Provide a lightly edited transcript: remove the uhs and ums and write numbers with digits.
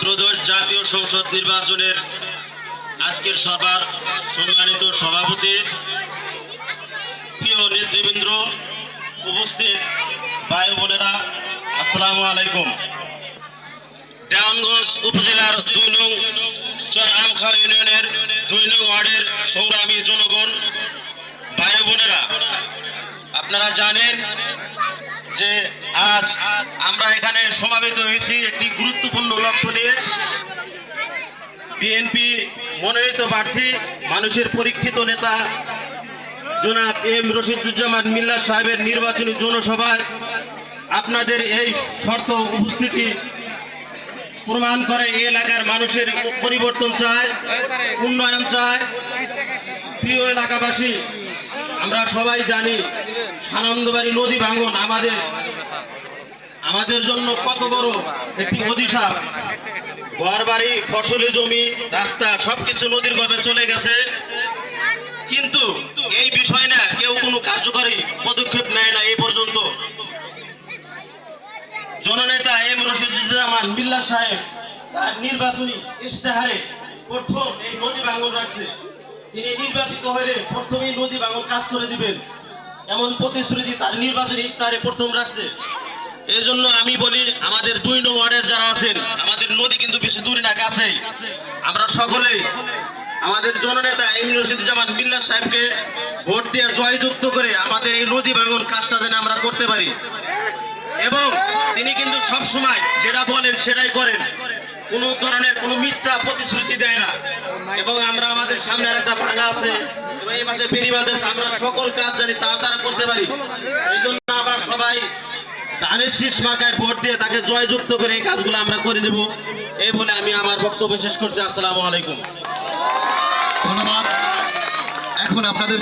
ত্রয়োদশ জাতীয় সংসদ নির্বাচনের আজকের সভার সম্মানিত সভাপতি, প্রিয় নেতৃবৃন্দ, উপস্থিত ভাই বোনেরা, আসসালামু আলাইকুম। দেওয়ানগঞ্জ উপজেলার ২ নং চর আমখাও ইউনিয়নের ২ নং ওয়ার্ডের সংগ্রামী জনগণ, ভাই বোনেরা, আপনারা জানেন যে আজ আমরা এখানে সমাবেত হয়েছি একটি গুরুত্বপূর্ণ লক্ষ্য নিয়ে। বিএনপি মনোনীত প্রার্থী, মানুষের পরীক্ষিত নেতা জনাব এম রশিদুজ্জামান মিল্লাত সাহেবের নির্বাচনী জনসভায় আপনাদের এই শর্ত উপস্থিতি প্রমাণ করে এই এলাকার মানুষের পরিবর্তন চায়, উন্নয়ন চায়। প্রিয় এলাকাবাসী, আমরা সবাই জানি সানন্দবাড়ি নদী ভাঙন আমাদের জন্য কত বড় একটি অভিশাপ। ঘর বাড়ি, ফসলি জমি, রাস্তা সবকিছু নদীর গর্ভে চলে গেছে, কিন্তু এই বিষয় না কেউ কোনো কার্যকরী পদক্ষেপ নেয় না এই পর্যন্ত। জননেতা এম রশিদুজ্জামান মিল্লাত সাহেব তার নির্বাচনী ইশতেহারে প্রথম এই নদী ভাঙন রাখছে। তিনি নির্বাচিত হলে প্রথমেই নদী ভাঙন কাজ করে দিবেন, এমন প্রতিশ্রুতি তার নির্বাচনী ইশতেহারে প্রথম রাখছে। এই জন্য আমি বলি, আমাদের ২ নং ওয়ার্ডের যারা আছেন, আমাদের নদী কিন্তু বেশি দূরে না, কাছেই। আমরা সকলেই আমাদের জননেতা এম রশিদুজ্জামান মিল্লাত সাহেবকে ভোট দিয়ে জয়যুক্ত করে আমাদের এই নদী ভাঙন কাজটা যেন আমরা করতে পারি। এবং তিনি কিন্তু সব সময় যেটা বলেন সেটাই করেন, কোনো ধরনের কোনো মিথ্যা প্রতিশ্রুতি দেয় না। এবং আমরা আমাদের সামনে একটা ভাঙা আছে এবং এই মাসে বেরিবাদ আছে, আমরা সকল কাজ জানি তার দ্বারা করতে পারি। এই জন্য আমরা সবাই ধানের শীষ মার্কায় ভোট দিয়ে তাকে জয়যুক্ত করে এই কাজগুলো আমরা করে নেব, এই বলে আমি আমার বক্তব্য শেষ করছি। আসসালামু আলাইকুম। ধন্যবাদ। এখন আপনাদের